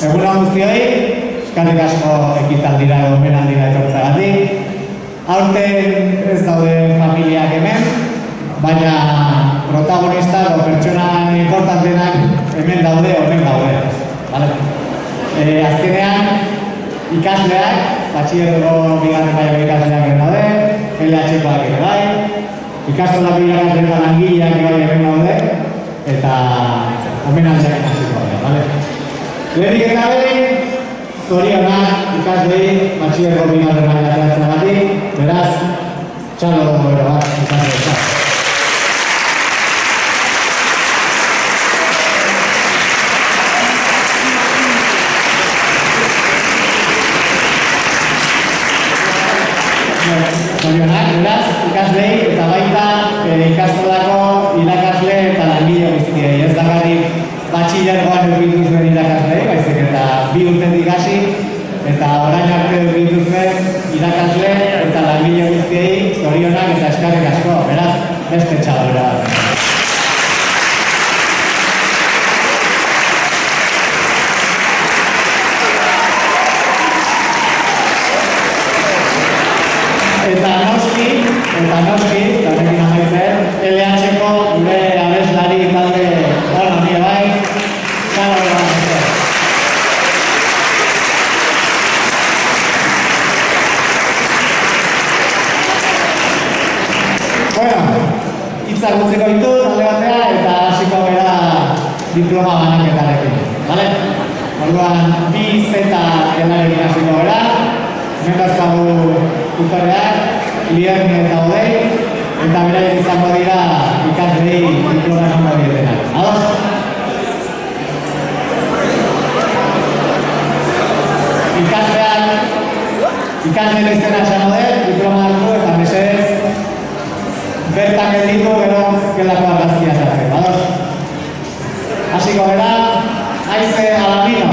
Egun hon guztioi, eskerrik asko ekitaldira edo omenaldira etortzeagatik. Aurten ez daude familiak hemen, baina protagonista edo pertsona importantenak hemen daude, hemen daude. Azkenean, ikasleak, batxilergoko bigarren mailako ikasleak hemen daude, LH-koak ere bai, ikastolako irakasle eta langileak ere hemen daude, eta omenaldiak hasiko daude. Lehenik eta behin, zorionak ikaslei batxilergoko bigarren mailako ikasleagatik, beraz, txalo ero bat ikasle. Zorionak, beraz, ikaslei eta baita ikastolako irakasle eta langile guztiei. Ez bakarrik batxilergoan edukitu zuen irakaslei, baizik eta 2 urtetik hasi, eta orain arte edukitu zuen irakasle eta langile guztiei zorionak eta eskerrik asko, beraz, beste txadura. Eta noski, horrekin amaitzen, LH-ko gure abeslari talde hona nire bai, txalo hori bat. Bueno, hitzak gutziko ditu, talde batea, eta hasiko gara diploma banaketarekin, bale? Orduan, 2 zeta gelarekin hasiko gara, mentazkagu tutoreak, Lierne eta Odei, eta beraiek izango dira ikaslei diploma emango dietenak. Ados? Ikasleen izena esango dut, diploma hartu eta mesedez bertan gelditu gero gelako argazkia zartzen. Ados? Hasiko gara, Aize Alamino.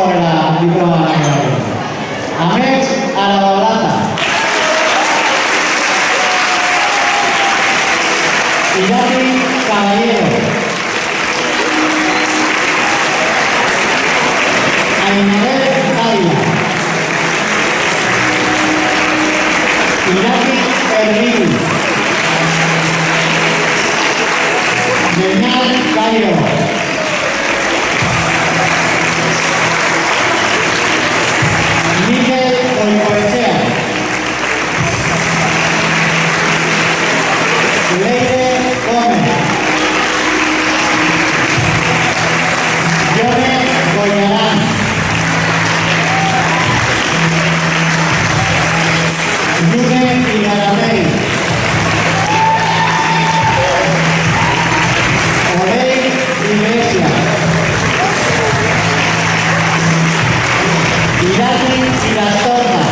horrela diploma nahi. Amets Arabalata. Irati Caballero. Ainabel Ávila. Irati Hermín. Beñal Cairo. Miguel Olcoechea. Leire Gómez. Yone Goyarán. Yune Igaramey. Orey Iglesias. Irati Irastorna.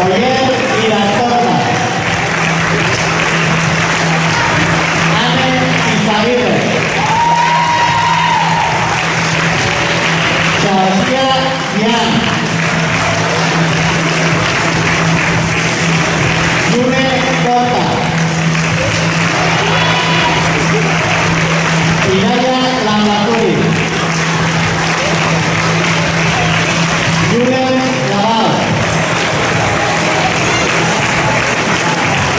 Oyer Irastorna. Anne Izaguirre. García Dian. Yune Cota. Iraya Landazuri. Julen Laval.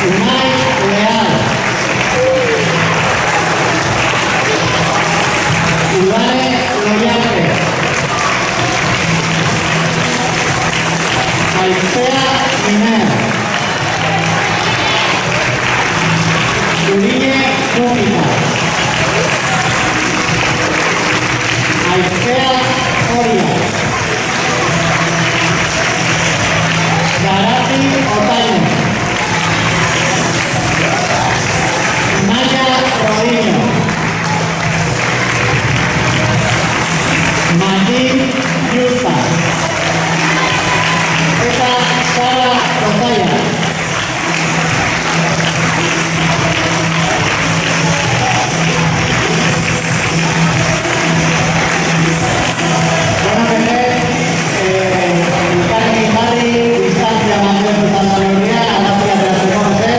Unai Leal. Udane Loyante. Aizea Iner. Urine Cúnica. Aizea Oria. Garati Otaño. Maya Rodillo. Magín Yusa. Eta Sara Rosaya. Buenas tardes. Carmen Mari, distancia más de Santa María, a la ciudad de la Segovia.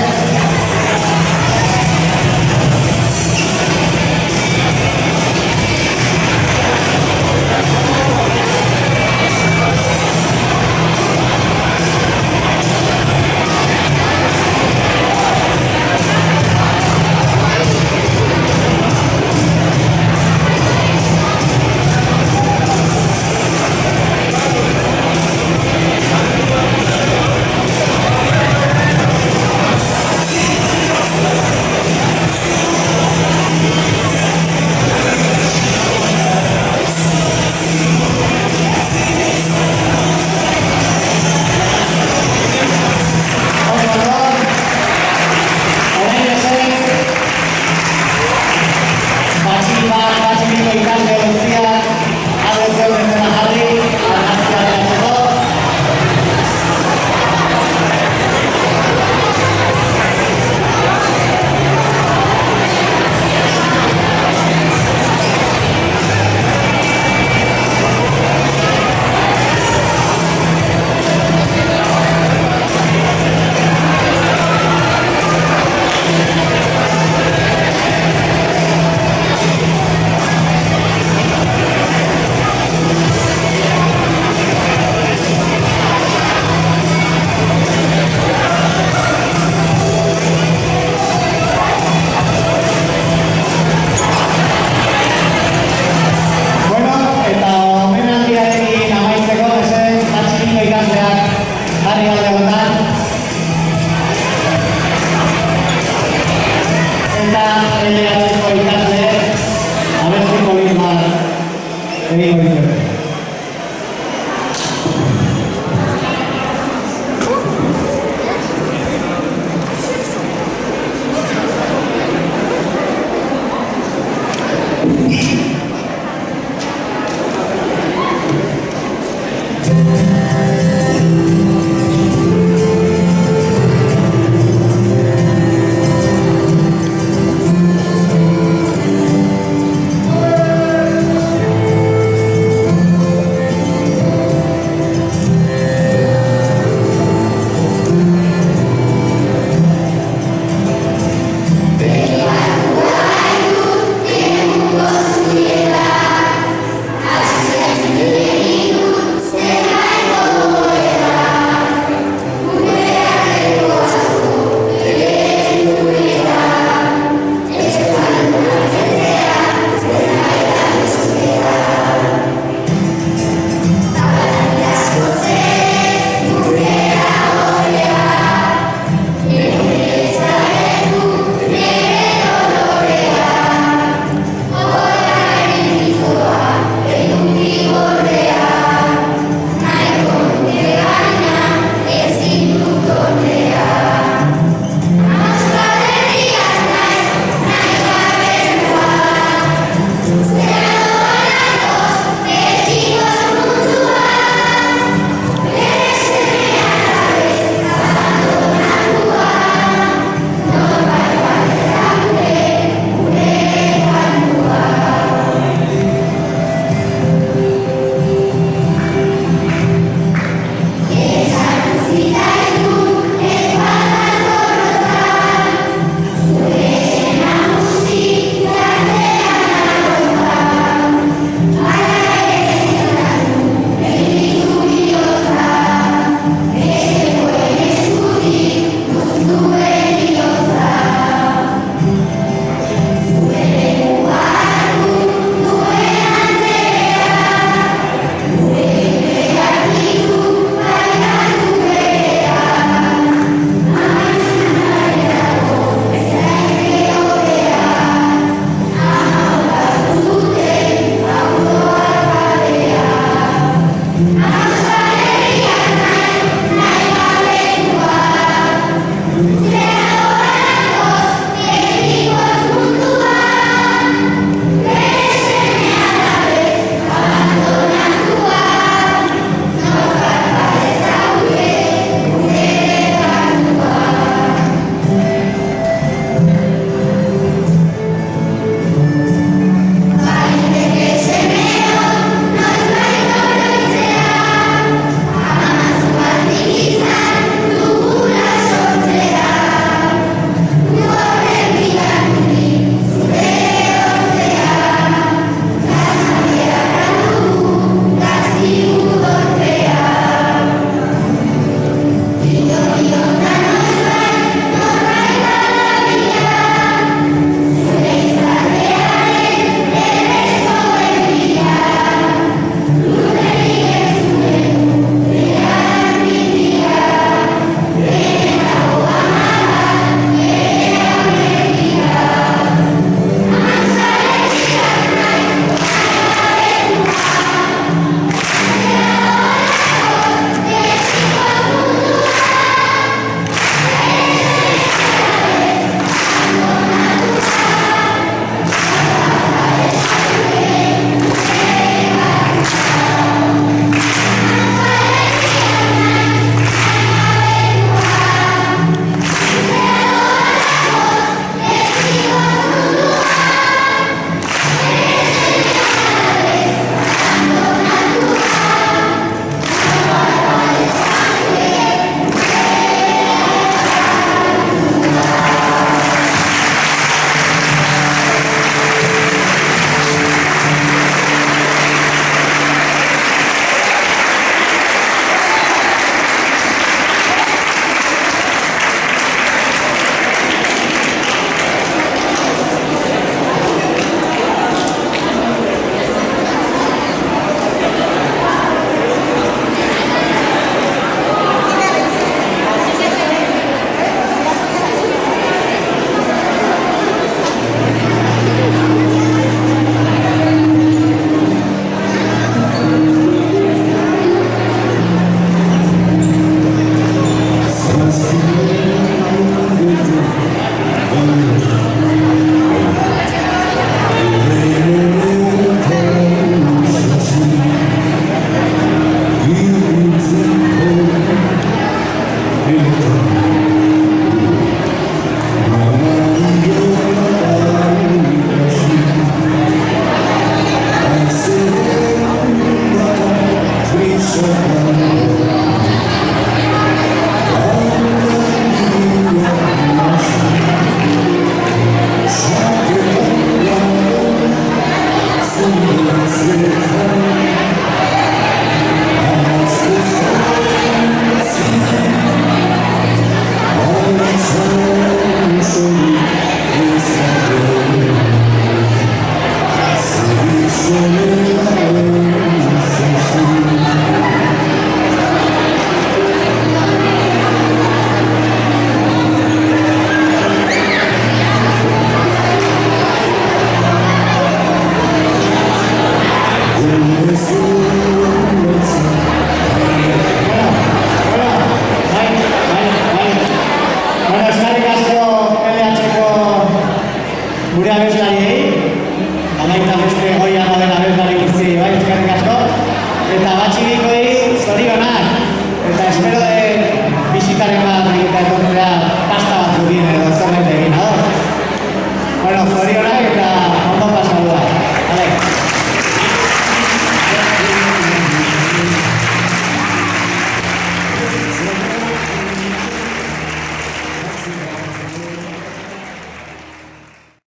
Thank